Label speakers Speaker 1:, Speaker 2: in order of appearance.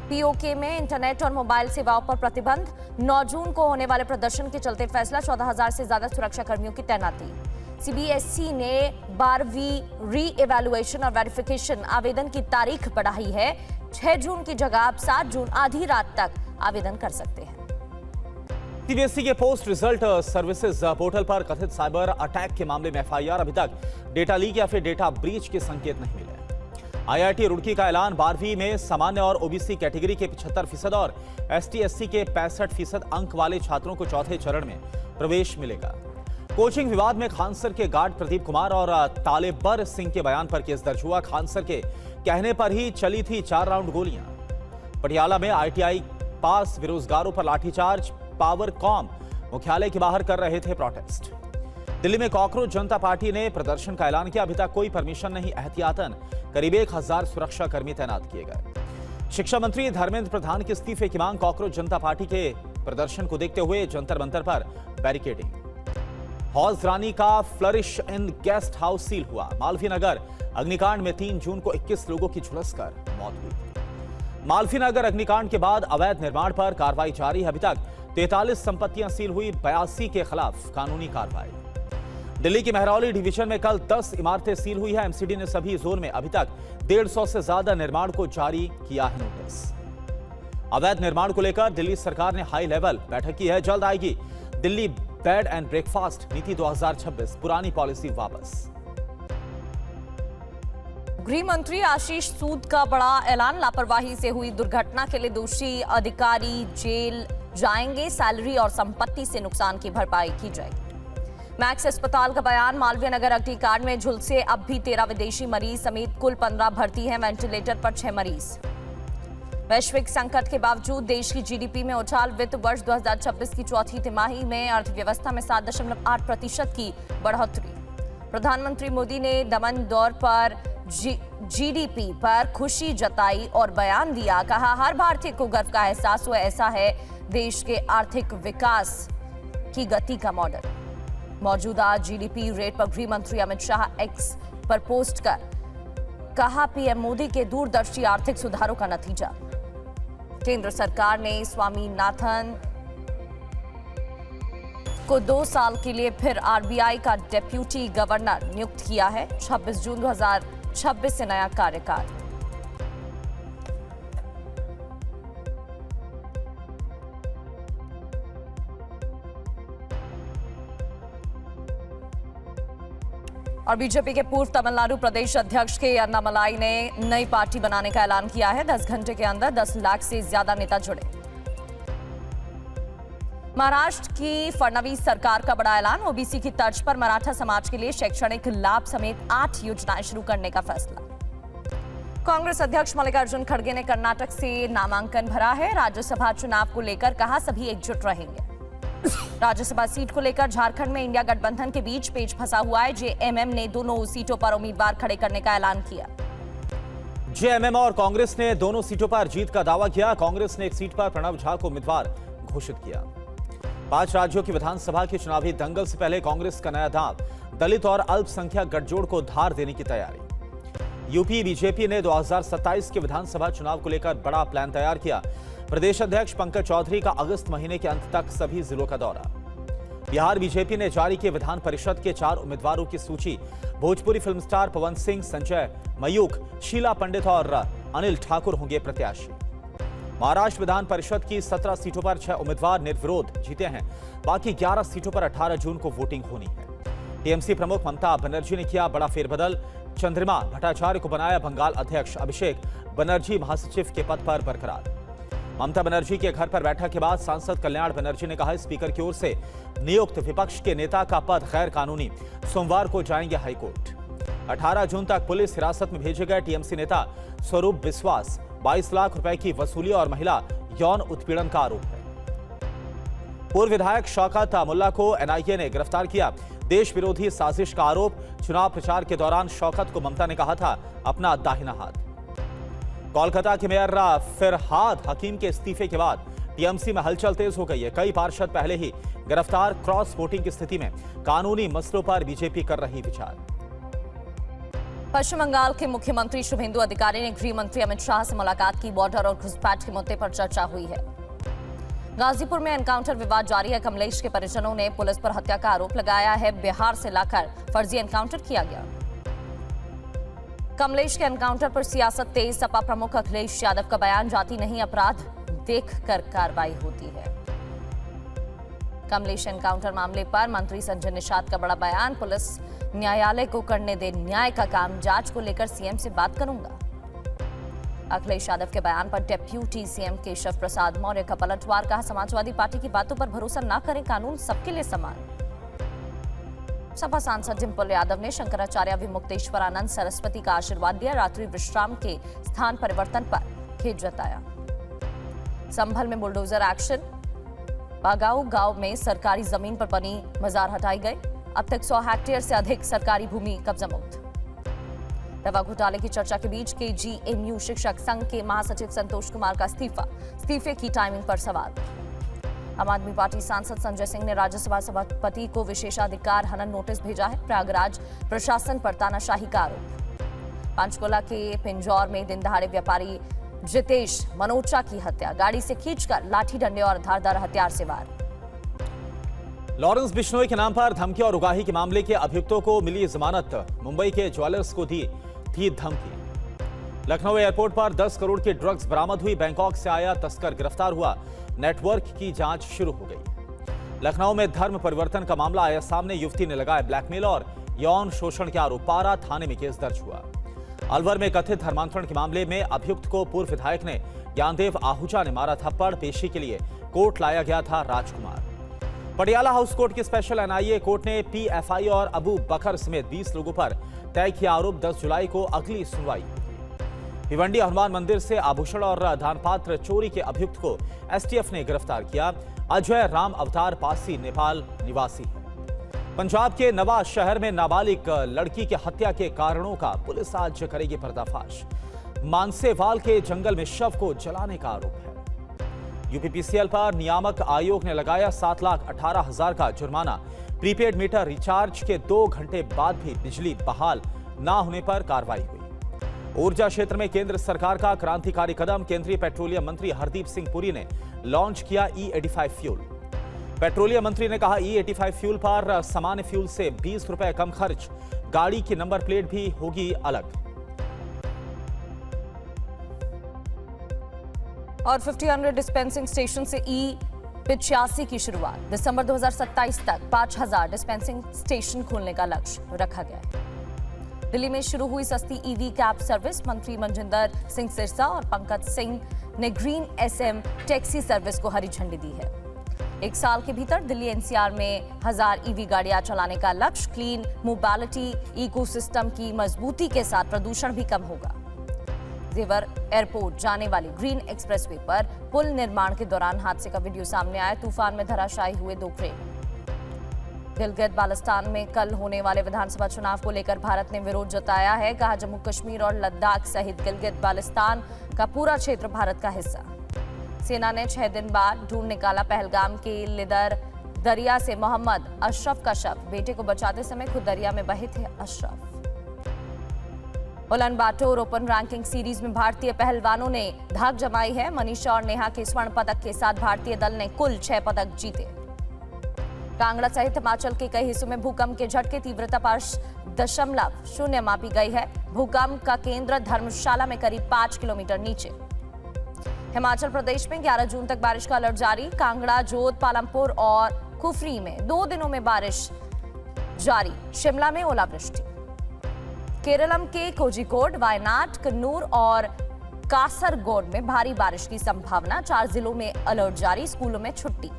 Speaker 1: PoK में internet और mobile सेवाओं पर प्रतिबंध। 9 जून को होने वाले प्रदर्शन के चलते फैसला। 14,000 से ज्यादा सुरक्षा कर्मियों की तैनाती। सीबीएसई ने 12वीं री इवैल्यूएशन और वेरिफिकेशन आवेदन की तारीख बढ़ाई है। 6 जून की जगह अब 7 जून आधी रात तक आवेदन कर सकते हैं।
Speaker 2: सीबीएसई के पोस्ट रिजल्ट सर्विसेज पोर्टल पर कथित साइबर अटैक के मामले में एफआईआर। अभी तक डेटा लीक या फिर डेटा ब्रीच के संकेत नहीं मिले। आईआईटी रुड़की का ऐलान। 12वीं में सामान्य और ओबीसी कैटेगरी के 75% और एसटी/एससी के 65% अंक वाले छात्रों को चौथे चरण में प्रवेश मिलेगा। कोचिंग विवाद में खानसर के गार्ड प्रदीप कुमार और तालेबर सिंह के बयान पर केस दर्ज हुआ। खानसर के कहने पर ही चली थी 4 राउंड गोलियां। पटियाला में आईटीआई पास बेरोजगारों पर लाठीचार्ज। पावरकॉम मुख्यालय के बाहर कर रहे थे प्रोटेस्ट। दिल्ली में कॉकरोच जनता पार्टी ने प्रदर्शन का ऐलान किया। अभी तक कोई परमिशन नहीं। एहतियातन करीब 1000 सुरक्षा कर्मी तैनात किए गए। शिक्षा मंत्री धर्मेंद्र प्रधान के इस्तीफे की मांग। कॉकरोच जनता पार्टी के प्रदर्शन को देखते हुए जंतर मंतर पर बैरिकेडिंग। हौज रानी का flourish in guest house seal हुआ। मालवीय नगर अग्निकांड में 3 जून को 21 लोगों की झुलसकर मौत हुई। मालवीय नगर अग्निकांड के बाद अवैध निर्माण पर कार्रवाई जारी है। अभी तक 43 संपत्तियां सील हुई। 82 के खिलाफ कानूनी कार्रवाई। दिल्ली की महरौली डिवीजन में कल 10 इमारतें सील हुई है। एमसीडी ने सभी जोन में अभी तक 150 से ज्यादा निर्माण को जारी किया है नोटिस। अवैध निर्माण को लेकर दिल्ली सरकार ने हाई लेवल बैठक की है। जल्द आएगी दिल्ली बेड एंड ब्रेकफास्ट नीति 2026। पुरानी पॉलिसी वापस।
Speaker 1: गृह मंत्री आशीष सूद का बड़ा ऐलान। लापरवाही से हुई दुर्घटना के लिए दोषी अधिकारी जेल जाएंगे। सैलरी और संपत्ति से नुकसान की भरपाई की जाएगी। मैक्स अस्पताल का बयान। मालवीय नगर अग्निकांड में झुलसे अब भी 13 विदेशी मरीज समेत कुल 15 भर्ती हैं। वेंटिलेटर पर 6 मरीज। वैश्विक संकट के बावजूद देश की जीडीपी में उछाल। वित्त वर्ष 2026 की चौथी तिमाही में अर्थव्यवस्था में 7.8% की बढ़ोतरी। प्रधानमंत्री मोदी ने दमन दौर पर जीडीपी पर खुशी जताई और बयान दिया। कहा, हर भारतीय को गर्व का एहसास हुआ। ऐसा है देश के आर्थिक विकास की गति का मॉडल। मौजूदा जीडीपी रेट पर गृह मंत्री अमित शाह एक्स पर पोस्ट कर कहा, पीएम मोदी के दूरदर्शी आर्थिक सुधारों का नतीजा। केंद्र सरकार ने स्वामीनाथन को 2 साल के लिए फिर आरबीआई का डेप्यूटी गवर्नर नियुक्त किया है। 26 जून 2026 से नया कार्यकाल। और बीजेपी के पूर्व तमिलनाडु प्रदेश अध्यक्ष के अन्नामलाई ने नई पार्टी बनाने का ऐलान किया है। 10 घंटे के अंदर 10 लाख से ज्यादा नेता जुड़े। महाराष्ट्र की फडणवीस सरकार का बड़ा ऐलान। ओबीसी की तर्ज पर मराठा समाज के लिए शैक्षणिक लाभ समेत 8 योजनाएं शुरू करने का फैसला। कांग्रेस अध्यक्ष मल्लिकार्जुन खड़गे ने कर्नाटक से नामांकन भरा है। राज्यसभा चुनाव को लेकर कहा, सभी एकजुट रहेंगे। राज्यसभा सीट को लेकर झारखंड में इंडिया गठबंधन के बीच पेच फंसा हुआ है। जेएमएम ने दोनों सीटों पर उम्मीदवार खड़े करने का ऐलान किया।
Speaker 2: जेएमएम और कांग्रेस ने दोनों सीटों पर जीत का दावा किया। कांग्रेस ने एक सीट पर प्रणब झा को उम्मीदवार घोषित किया। 5 राज्यों की विधानसभा के चुनावी दंगल से पहले कांग्रेस का नया दांव। दलित और अल्पसंख्यक गठजोड़ को धार देने की तैयारी। यूपी बीजेपी ने 2027 के विधानसभा चुनाव को लेकर बड़ा प्लान तैयार किया। प्रदेश अध्यक्ष पंकज चौधरी का अगस्त महीने के अंत तक सभी जिलों का दौरा। बिहार बीजेपी ने जारी की विधान परिषद के 4 उम्मीदवारों की सूची। भोजपुरी फिल्म स्टार पवन सिंह, संजय मयूख, शीला पंडित और अनिल ठाकुर होंगे प्रत्याशी। महाराष्ट्र विधान परिषद की 17 सीटों पर 6 उम्मीदवार निर्विरोध जीते हैं। बाकी 11 सीटों पर 18 जून को वोटिंग होनी है। टीएमसी प्रमुख ममता बनर्जी ने किया बड़ा फेरबदल। चंद्रिमा भट्टाचार्य को बनाया बंगाल अध्यक्ष। अभिषेक बनर्जी महासचिव के पद पर बरकरार। ममता बनर्जी के घर पर बैठक के बाद सांसद कल्याण बनर्जी ने कहा, स्पीकर की ओर से नियुक्त विपक्ष के नेता का पद गैर कानूनी। सोमवार को जाएंगे हाईकोर्ट। 18 जून तक पुलिस हिरासत में भेजे गए टीएमसी नेता स्वरूप बिस्वास। 22 लाख रुपए की वसूली और महिला यौन उत्पीड़न का आरोप है। पूर्व विधायक शौकत मुल्ला को एनआईए ने गिरफ्तार किया। देश विरोधी साजिश का आरोप। चुनाव प्रचार के दौरान शौकत को ममता ने कहा था अपना दाहिना हाथ। कोलकाता के मेयर फिरहाद हकीम के इस्तीफे के बाद टीएमसी में हलचल तेज हो गई है। कई पार्षद पहले ही गिरफ्तार। क्रॉस वोटिंग की स्थिति में कानूनी मसलों पर बीजेपी कर रही विचार।
Speaker 1: पश्चिम बंगाल के मुख्यमंत्री शुभेंदु अधिकारी ने गृह मंत्री अमित शाह से मुलाकात की। बॉर्डर और घुसपैठ के मुद्दे पर चर्चा हुई है। गाजीपुर में एनकाउंटर विवाद जारी है। कमलेश के परिजनों ने पुलिस पर हत्या का आरोप लगाया है। बिहार से लाकर फर्जी एनकाउंटर किया गया। कमलेश के एनकाउंटर पर सियासत तेज। सपा प्रमुख अखिलेश यादव का बयान, जाति नहीं अपराध देखकर कार्रवाई होती है। कमलेश एनकाउंटर मामले पर मंत्री संजय निषाद का बड़ा बयान, पुलिस न्यायालय को करने दे न्याय का काम, जांच को लेकर सीएम से बात करूंगा। अखिलेश यादव के बयान पर डिप्यूटी सीएम केशव प्रसाद मौर्य का पलटवार, कहा समाजवादी पार्टी की बातों पर भरोसा न करें, कानून सबके लिए समान। सपा सांसद डिंपल यादव ने शंकराचार्य विमुक्तेश्वरानंद सरस्वती का आशीर्वाद दिया। रात्रि विश्राम के स्थान परिवर्तन पर खेद जताया। संभल में बुलडोजर एक्शन। बागाऊ गांव में सरकारी जमीन पर बनी मजार हटाई गई। अब तक 100 हेक्टेयर से अधिक सरकारी भूमि कब्जा मुक्त। दवा घोटाले की चर्चा के बीच केजीएमयू शिक्षक संघ के महासचिव संतोष कुमार का इस्तीफे की टाइमिंग पर सवाल। आम आदमी पार्टी सांसद संजय सिंह ने राज्यसभा सभापति को विशेषाधिकार हनन नोटिस भेजा है। प्रयागराज प्रशासन पर तानाशाही का आरोप। पंचकुला के पिंजौर में दिन दहाड़े व्यापारी जितेश मनोचा की हत्या, गाड़ी से खींचकर लाठी डंडे और धारदार हथियार से वार।
Speaker 2: लॉरेंस बिश्नोई के नाम पर धमकी और उगाही के मामले के अभियुक्तों को मिली जमानत। मुंबई के ज्वेलर्स को दी थी धमकी। लखनऊ एयरपोर्ट पर 10 करोड़ की ड्रग्स बरामद हुई। बैंकॉक से आया तस्कर गिरफ्तार हुआ। नेटवर्क की जांच शुरू हो गई। लखनऊ में धर्म परिवर्तन का मामला आया सामने। युवती ने लगाए ब्लैकमेल और यौन शोषण के आरोप। पारा थाने में केस दर्ज हुआ। अलवर में कथित धर्मांतरण के मामले में अभियुक्त को पूर्व विधायक ने ज्ञानदेव आहूजा ने मारा थप्पड़। पेशी के लिए कोर्ट लाया गया था राजकुमार। पटियाला हाउस कोर्ट की स्पेशल एनआईए कोर्ट ने पीएफआई और अबू बकर समेत 20 लोगों पर तय किया आरोप। 10 जुलाई को अगली सुनवाई होगी। भिवंडी हनुमान मंदिर से आभूषण और दानपात्र चोरी के अभियुक्त को एसटीएफ ने गिरफ्तार किया। अजय राम अवतार पासी नेपाल निवासी है। पंजाब के नवा शहर में नाबालिग लड़की की हत्या के कारणों का पुलिस आज करेगी पर्दाफाश। मानसेवाल के जंगल में शव को जलाने का आरोप है। यूपीपीसीएल पर नियामक आयोग ने लगाया 7,18,000 का जुर्माना। प्रीपेड मीटर रिचार्ज के 2 घंटे बाद भी बिजली बहाल न होने पर कार्रवाई हुई। ऊर्जा क्षेत्र में केंद्र सरकार का क्रांतिकारी कदम। केंद्रीय पेट्रोलियम मंत्री हरदीप सिंह पुरी ने लॉन्च किया E85 फ्यूल। पेट्रोलियम मंत्री ने कहा E85 फ्यूल पर सामान्य फ्यूल से 20 रुपए कम खर्च। गाड़ी की नंबर प्लेट भी होगी अलग।
Speaker 1: और 50 डिस्पेंसिंग स्टेशन से E85 की शुरुआत। दिसंबर 2027 तक 5,000 डिस्पेंसिंग स्टेशन खोलने का लक्ष्य रखा गया है। दिल्ली में शुरू हुई सस्ती ईवी कैब सर्विस। मंत्री मनजिंदर सिंह सिरसा और पंकज सिंह ने ग्रीन SM टैक्सी सर्विस को हरी झंडी दी है। 1 साल के भीतर दिल्ली एनसीआर में 1000 ईवी गाड़ियां चलाने का लक्ष्य। क्लीन मोबिलिटी इकोसिस्टम की मजबूती के साथ प्रदूषण भी कम होगा। जेवर एयरपोर्ट जाने वाली ग्रीन एक्सप्रेसवे पर पुल निर्माण के दौरान हादसे का वीडियो सामने आया। तूफान में धराशायी हुए 2 क्रेन। गिलगित बाल्टिस्तान में कल होने वाले विधानसभा चुनाव को लेकर भारत ने विरोध जताया है। कहा जम्मू कश्मीर और लद्दाख सहित गिलगित बाल्टिस्तान का पूरा क्षेत्र भारत का हिस्सा। सेना ने 6 दिन बाद ढूंढ निकाला पहलगाम के लिदर दरिया से मोहम्मद अशरफ का शव। बेटे को बचाते समय खुद दरिया में बहे थे अशरफ। उलन बाटोर ओपन रैंकिंग सीरीज में भारतीय पहलवानों ने धाक जमाई है। मनीषा और नेहा के स्वर्ण पदक के साथ भारतीय दल ने कुल 6 पदक जीते। कांगड़ा सहित हिमाचल के कई हिस्सों में भूकंप के झटके। तीव्रता 5.0 मापी गई है। भूकंप का केंद्र धर्मशाला में करीब 5 किलोमीटर नीचे। हिमाचल प्रदेश में 11 जून तक बारिश का अलर्ट जारी। कांगड़ा, जोध, पालमपुर और कुफरी में 2 दिनों में बारिश जारी। शिमला में ओलावृष्टि। केरलम के कोझिकोड, वायनाड, कन्नूर और कासरगोड में भारी बारिश की संभावना। 4 जिलों में अलर्ट जारी। स्कूलों में छुट्टी।